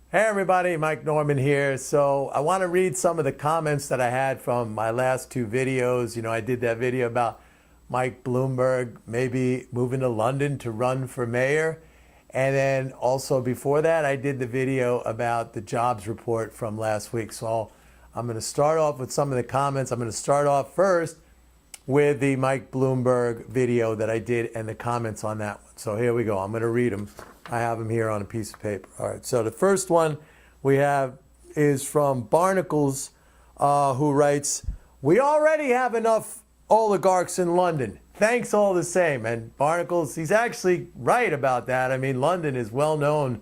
Hey everybody, Mike Norman here. So I want to read some of the comments that I had from my last two videos. I did that video about Mike Bloomberg maybe moving to London to run for mayor. And then also before that, I did the video about the jobs report from last week. So I'm going to start off with some of the comments. I'm going to start off first with the Mike Bloomberg video that I did and the comments on that one. So here we go. I'm going to read them. I have them here on a piece of paper. All right. So the first one we have is from Barnacles, who writes, "We already have enough oligarchs in London. Thanks all the same." And Barnacles, he's actually right about that. I mean, London is well known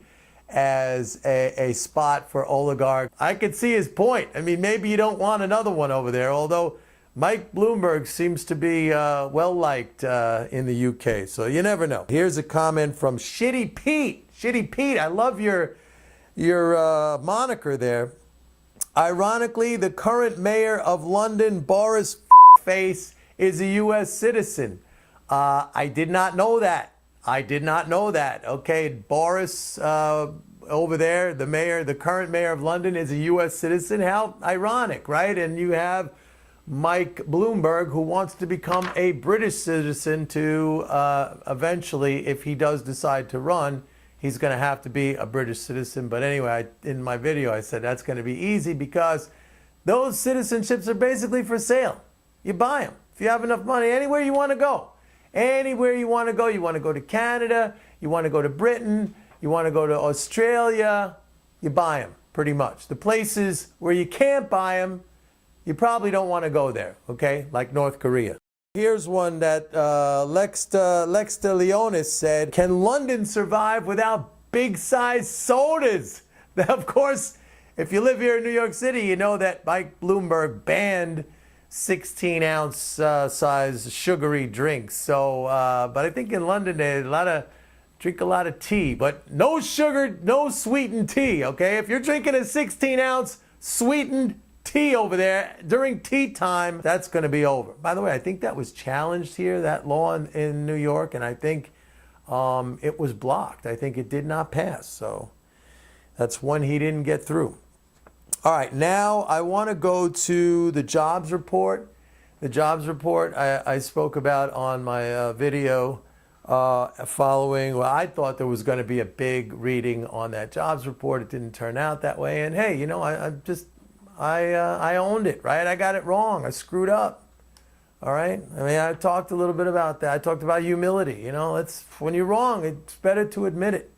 as a spot for oligarchs. I could see his point. I mean, maybe you don't want another one over there, although Mike Bloomberg seems to be well liked in the UK, so you never know. Here's a comment from Shitty Pete. Shitty Pete, I love your moniker there. "Ironically, the current mayor of London, Boris Face, is a U.S. citizen." I did not know that. I did not know that. Okay, Boris over there, the current mayor of London, is a U.S. citizen. How ironic, right? And you have Mike Bloomberg, who wants to become a British citizen to eventually, if he does decide to run, he's going to have to be a British citizen. But anyway, in my video, I said that's going to be easy because those citizenships are basically for sale. You buy them. If you have enough money, anywhere you want to go. Anywhere you want to go. You want to go to Canada, you want to go to Britain, you want to go to Australia, you buy them, pretty much. The places where you can't buy them, you probably don't want to go there, okay? Like North Korea. Here's one that Lex de Leonis said, "Can London survive without big-sized sodas?" Now, of course, if you live here in New York City, you know that Mike Bloomberg banned 16-ounce size sugary drinks. So, but I think in London they drink a lot of tea, but no sugar, no sweetened tea, okay? If you're drinking a 16-ounce sweetened tea over there during tea time, that's going to be over. By the way, I think that was challenged here, that law in New York, and I think it was blocked. I think it did not pass. So that's one he didn't get through. All right, now I want to go to the jobs report. The jobs report I spoke about on my video following. Well, I thought there was going to be a big reading on that jobs report. It didn't turn out that way. And hey, you know, I owned it, right? I got it wrong. I screwed up. All right. I mean, I talked a little bit about that. I talked about humility. You know, when you're wrong, it's better to admit it.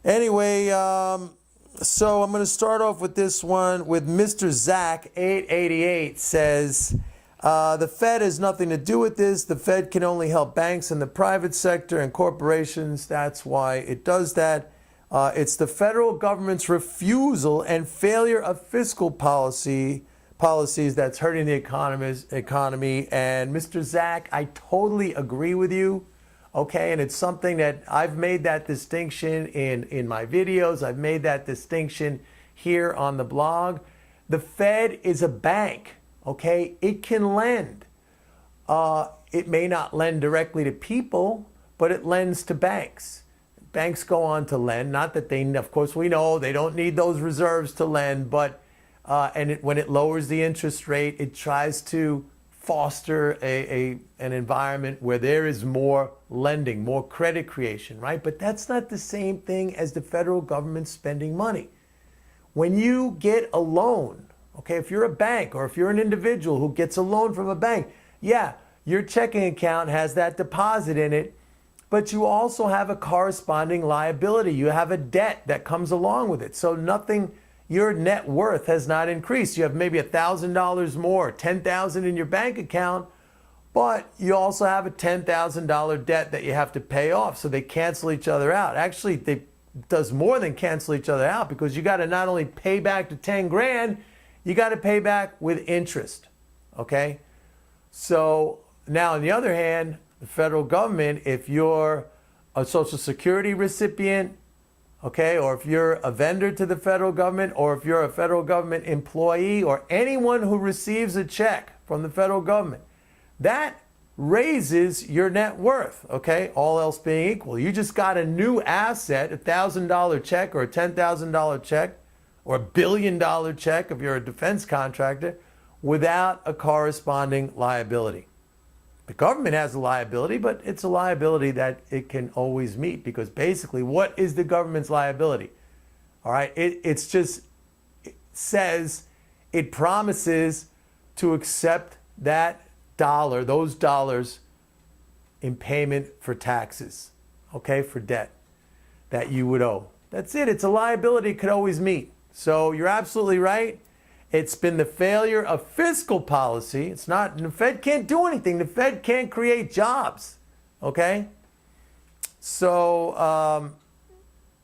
Anyway, so I'm going to start off with this one with Mr. Zach 888 says, "The Fed has nothing to do with this. The Fed can only help banks in the private sector and corporations. That's why it does that. It's the federal government's refusal and failure of fiscal policies that's hurting the economy. And Mr. Zach, I totally agree with you. Okay, and it's something that I've made that distinction in my videos. I've made that distinction here on the blog. The Fed is a bank. Okay, it can lend. It may not lend directly to people, but it lends to banks. Banks go on to lend, not that of course we know they don't need those reserves to lend, but when it lowers the interest rate, it tries to foster an environment where there is more lending, more credit creation, right? But that's not the same thing as the federal government spending money. When you get a loan, okay, if you're a bank or if you're an individual who gets a loan from a bank, yeah, your checking account has that deposit in it, but you also have a corresponding liability. You have a debt that comes along with it. So your net worth has not increased. You have maybe $1,000 more, $10,000 in your bank account, but you also have a $10,000 debt that you have to pay off. So they cancel each other out. Actually, it does more than cancel each other out because you got to not only pay back the 10 grand, you got to pay back with interest. Okay? So now on the other hand, the federal government, if you're a Social Security recipient, okay, or if you're a vendor to the federal government, or if you're a federal government employee, or anyone who receives a check from the federal government, that raises your net worth, okay? All else being equal. You just got a new asset, a $1,000 check or a $10,000 check or $1 billion check if you're a defense contractor without a corresponding liability. The government has a liability, but it's a liability that it can always meet, because basically, what is the government's liability? All right, it says, it promises to accept that dollar, those dollars, in payment for taxes, okay, for debt that you would owe. That's it. It's a liability it could always meet. So you're absolutely right. It's been the failure of fiscal policy. It's not, the Fed can't do anything. The Fed can't create jobs, okay? So,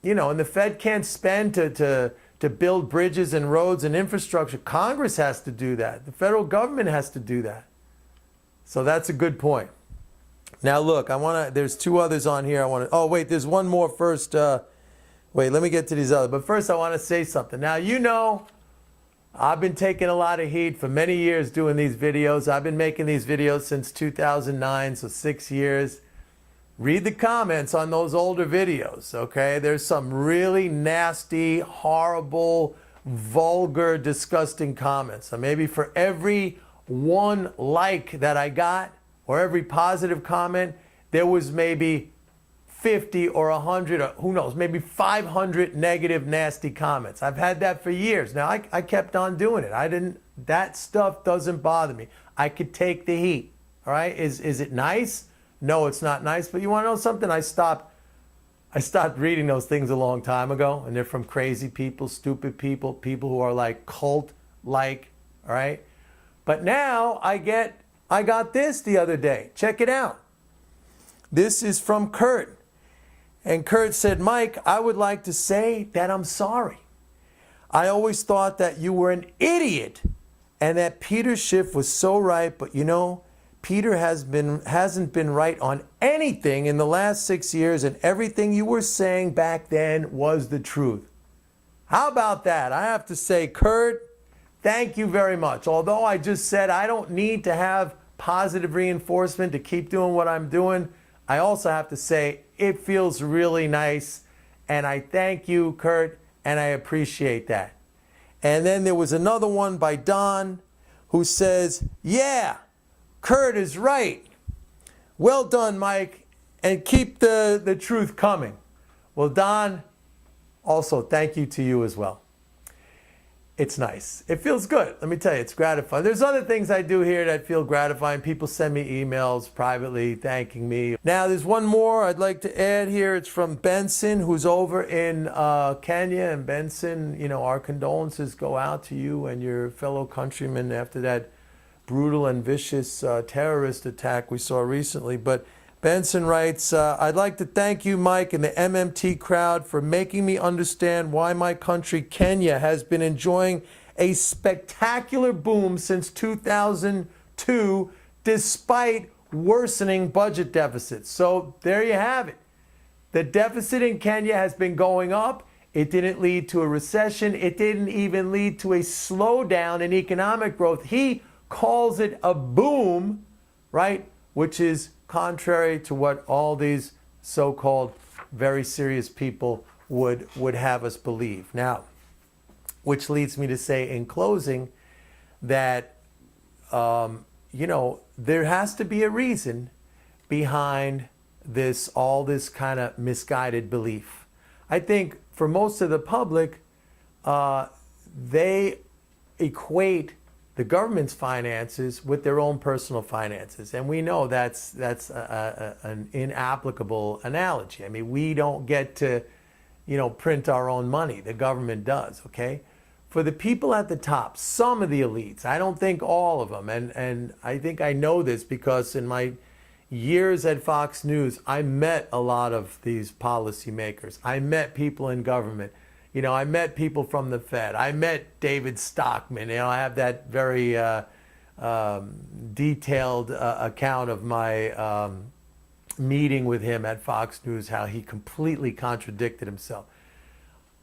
and the Fed can't spend to build bridges and roads and infrastructure. Congress has to do that. The federal government has to do that. So that's a good point. Now look, there's two others on here. Oh wait, there's one more first. Wait, let me get to these others. But first I want to say something. Now, I've been taking a lot of heat for many years doing these videos. I've been making these videos since 2009, so 6 years. Read the comments on those older videos, okay? There's some really nasty, horrible, vulgar, disgusting comments. So maybe for every one like that I got, or every positive comment, there was maybe 50 or 100, or who knows, maybe 500 negative, nasty comments. I've had that for years. Now, I kept on doing it. That stuff doesn't bother me. I could take the heat, all right? Is it nice? No, it's not nice. But you want to know something? I stopped reading those things a long time ago, and they're from crazy people, stupid people, people who are like cult-like, all right? But now I got this the other day. Check it out. This is from Kurt. And Kurt said, Mike, I would like to say that I'm sorry. I always thought that you were an idiot and that Peter Schiff was so right, but Peter hasn't been right on anything in the last 6 years, and everything you were saying back then was the truth. How about that? I have to say, Kurt, thank you very much. Although I just said I don't need to have positive reinforcement to keep doing what I'm doing, I also have to say it feels really nice, and I thank you, Kurt, and I appreciate that. And then there was another one by Don who says, yeah, Kurt is right. Well done, Mike, and keep the truth coming. Well, Don, also thank you to you as well. It's nice. It feels good. Let me tell you, it's gratifying. There's other things I do here that feel gratifying. People send me emails privately thanking me. Now, there's one more I'd like to add here. It's from Benson, who's over in Kenya. And Benson, our condolences go out to you and your fellow countrymen after that brutal and vicious terrorist attack we saw recently. But Benson writes, I'd like to thank you, Mike, and the MMT crowd for making me understand why my country, Kenya, has been enjoying a spectacular boom since 2002, despite worsening budget deficits. So there you have it. The deficit in Kenya has been going up. It didn't lead to a recession. It didn't even lead to a slowdown in economic growth. He calls it a boom, right? Which is contrary to what all these so-called very serious people would have us believe. Now, which leads me to say in closing that, there has to be a reason behind all this kind of misguided belief. I think for most of the public, they equate the government's finances with their own personal finances. And we know that's an inapplicable analogy. I mean, we don't get to, print our own money. The government does, okay? For the people at the top, some of the elites, I don't think all of them, and I think I know this because in my years at Fox News, I met a lot of these policymakers. I met people in government. I met people from the Fed. I met David Stockman. I have that very detailed account of my meeting with him at Fox News, how he completely contradicted himself.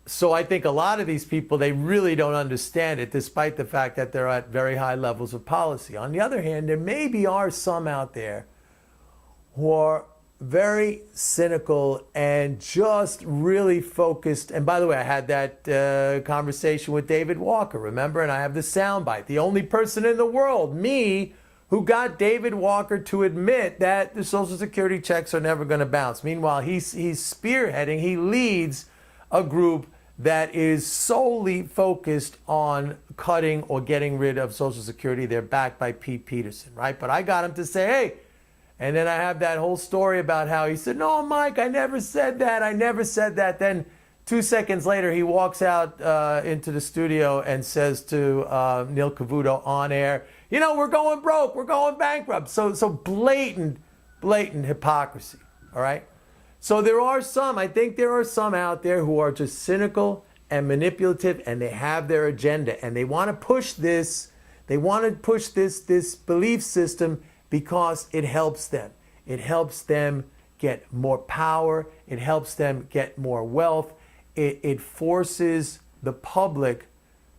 So I think a lot of these people, they really don't understand it, despite the fact that they're at very high levels of policy. On the other hand, there maybe are some out there who are very cynical and just really focused. And by the way, I had that conversation with David Walker, remember? And I have the soundbite. The only person in the world, me, who got David Walker to admit that the Social Security checks are never going to bounce. Meanwhile, he's spearheading, he leads a group that is solely focused on cutting or getting rid of Social Security. They're backed by Pete Peterson, right? But I got him to say, hey, and then I have that whole story about how he said, no, Mike, I never said that. I never said that. Then 2 seconds later, he walks out into the studio and says to Neil Cavuto on air, you know, we're going broke. We're going bankrupt. So blatant hypocrisy, all right? So there are some, I think there are some out there who are just cynical and manipulative, and they have their agenda, and they want to push this, this belief system because it helps them. It helps them get more power. It helps them get more wealth. It forces the public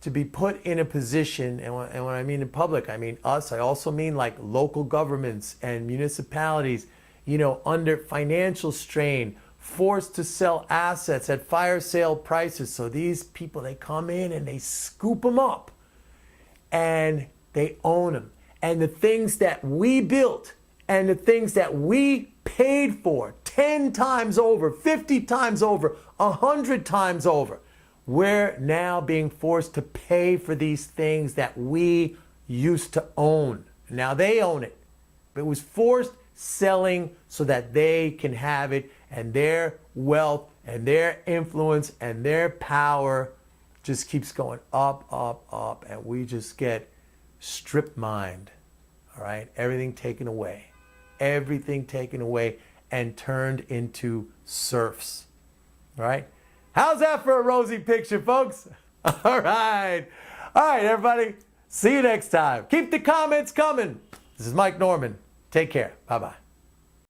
to be put in a position, and when I mean the public, I mean us. I also mean like local governments and municipalities, you know, under financial strain, forced to sell assets at fire sale prices. So these people, they come in and they scoop them up and they own them. And the things that we built and the things that we paid for 10 times over, 50 times over, 100 times over, we're now being forced to pay for these things that we used to own. Now they own it, but it was forced selling so that they can have it, and their wealth and their influence and their power just keeps going up, up, and we just get strip mined, all right? Everything taken away and turned into serfs, all right? How's that for a rosy picture, folks? All right, everybody. See you next time. Keep the comments coming. This is Mike Norman. Take care. Bye-bye.